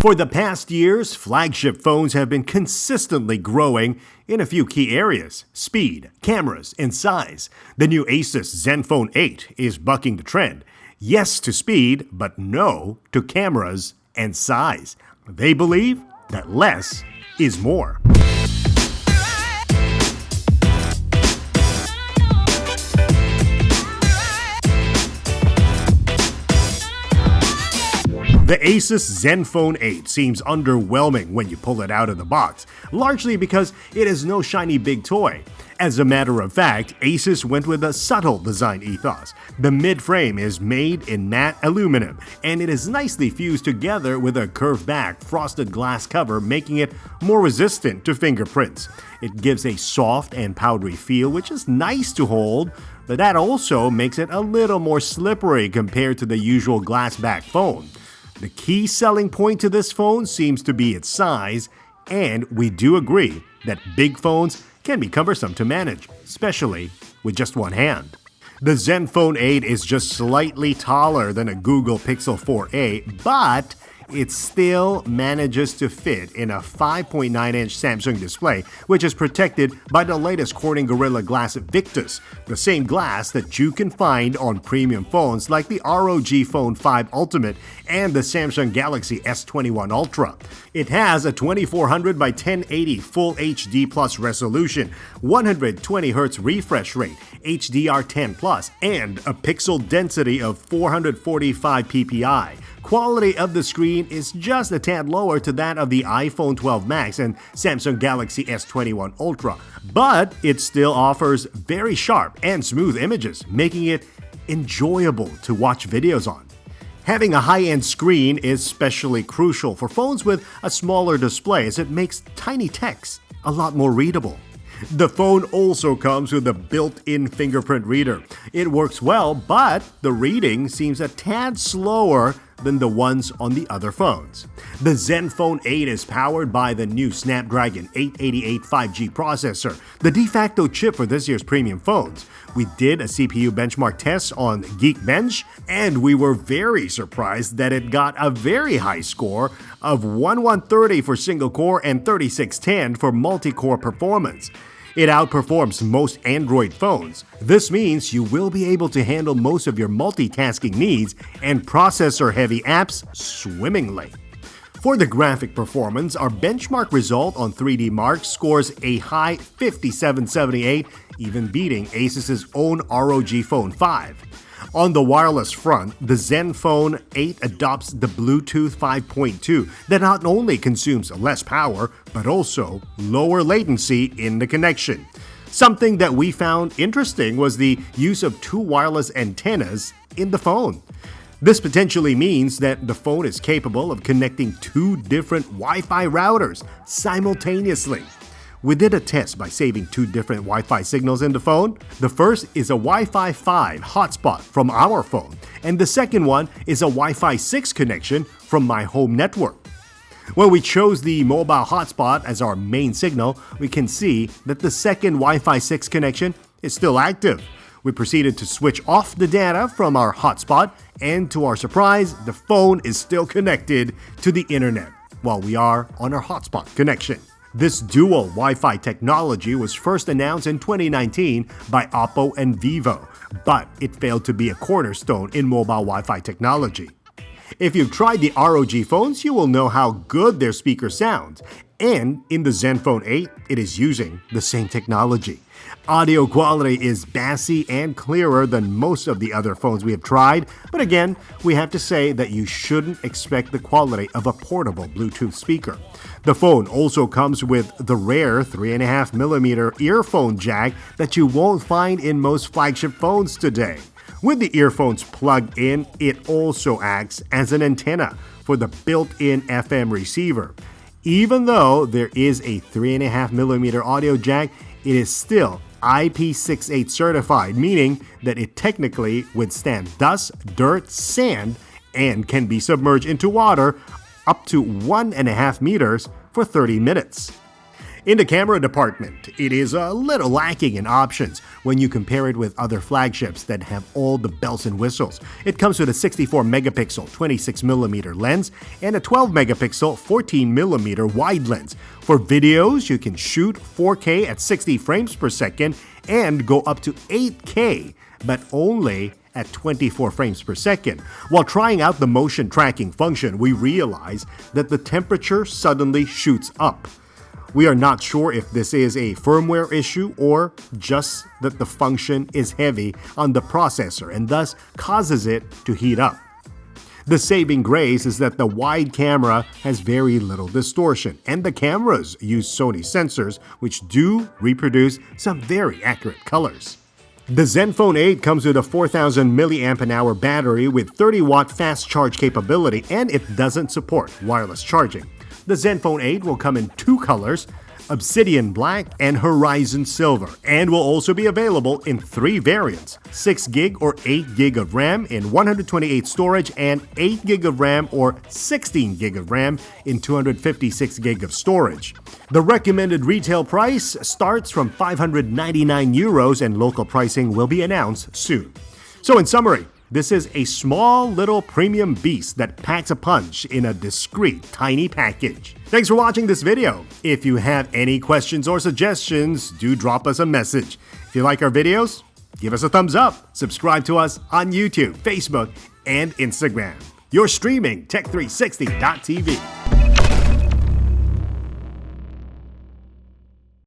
For the past years, flagship phones have been consistently growing in a few key areas: speed, cameras, and size. The new Asus Zenfone 8 is bucking the trend. Yes to speed, but no to cameras and size. They believe that less is more. The Asus Zenfone 8 seems underwhelming when you pull it out of the box, largely because it is no shiny big toy. As a matter of fact, Asus went with a subtle design ethos. The mid-frame is made in matte aluminum, and it is nicely fused together with a curved back frosted glass cover, making it more resistant to fingerprints. It gives a soft and powdery feel, which is nice to hold, but that also makes it a little more slippery compared to the usual glass back phone. The key selling point to this phone seems to be its size, and we do agree that big phones can be cumbersome to manage, especially with just one hand. The Zenfone 8 is just slightly taller than a Google Pixel 4a, but it still manages to fit in a 5.9-inch Samsung display, which is protected by the latest Corning Gorilla Glass Victus, the same glass that you can find on premium phones like the ROG Phone 5 Ultimate and the Samsung Galaxy S21 Ultra. It has a 2400 by 1080 Full HD Plus resolution, 120Hz refresh rate, HDR10 Plus, and a pixel density of 445 ppi. Quality of the screen is just a tad lower to that of the iPhone 12 Max and Samsung Galaxy S21 Ultra, but it still offers very sharp and smooth images, making it enjoyable to watch videos on. Having a high-end screen is especially crucial for phones with a smaller display, as it makes tiny text a lot more readable. The phone also comes with a built-in fingerprint reader. It works well, but the reading seems a tad slower than the ones on the other phones. The Zenfone 8 is powered by the new Snapdragon 888 5G processor, the de facto chip for this year's premium phones. We did a CPU benchmark test on Geekbench, and we were very surprised that it got a very high score of 1130 for single core and 3610 for multi-core performance. It outperforms most Android phones. This means you will be able to handle most of your multitasking needs and processor-heavy apps swimmingly. For the graphic performance, our benchmark result on 3D Mark scores a high 5778, even beating Asus's own ROG Phone 5. On the wireless front, the Zenfone 8 adopts the Bluetooth 5.2 that not only consumes less power, but also lower latency in the connection. Something that we found interesting was the use of two wireless antennas in the phone. This potentially means that the phone is capable of connecting two different Wi-Fi routers simultaneously. We did a test by saving two different Wi-Fi signals in the phone. The first is a Wi-Fi 5 hotspot from our phone, and the second one is a Wi-Fi 6 connection from my home network. When we chose the mobile hotspot as our main signal, we can see that the second Wi-Fi 6 connection is still active. We proceeded to switch off the data from our hotspot, and to our surprise, the phone is still connected to the internet while we are on our hotspot connection. This dual Wi-Fi technology was first announced in 2019 by Oppo and Vivo, but it failed to be a cornerstone in mobile Wi-Fi technology. If you've tried the ROG phones, you will know how good their speaker sounds, and in the Zenfone 8, it is using the same technology. Audio quality is bassy and clearer than most of the other phones we have tried, but again, we have to say that you shouldn't expect the quality of a portable Bluetooth speaker. The phone also comes with the rare 3.5mm earphone jack that you won't find in most flagship phones today. With the earphones plugged in, it also acts as an antenna for the built-in FM receiver. Even though there is a 3.5mm audio jack, it is still IP68 certified, meaning that it technically withstands dust, dirt, sand, and can be submerged into water up to 1.5 meters for 30 minutes. In the camera department, it is a little lacking in options when you compare it with other flagships that have all the bells and whistles. It comes with a 64-megapixel 26mm lens and a 12-megapixel 14mm wide lens. For videos, you can shoot 4K at 60 frames per second and go up to 8K, but only at 24 frames per second. While trying out the motion tracking function, we realize that the temperature suddenly shoots up. We are not sure if this is a firmware issue or just that the function is heavy on the processor and thus causes it to heat up. The saving grace is that the wide camera has very little distortion, and the cameras use Sony sensors, which do reproduce some very accurate colors. The Zenfone 8 comes with a 4000 mAh battery with 30-watt fast charge capability, and it doesn't support wireless charging. The Zenfone 8 will come in two colors, Obsidian Black and Horizon Silver, and will also be available in three variants, 6GB or 8GB of RAM in 128 storage and 8GB of RAM or 16GB of RAM in 256GB of storage. The recommended retail price starts from €599 and local pricing will be announced soon. So in summary, this is a small little premium beast that packs a punch in a discreet tiny package. Thanks for watching this video. If you have any questions or suggestions, do drop us a message. If you like our videos, give us a thumbs up. Subscribe to us on YouTube, Facebook, and Instagram. You're streaming Tech360.tv.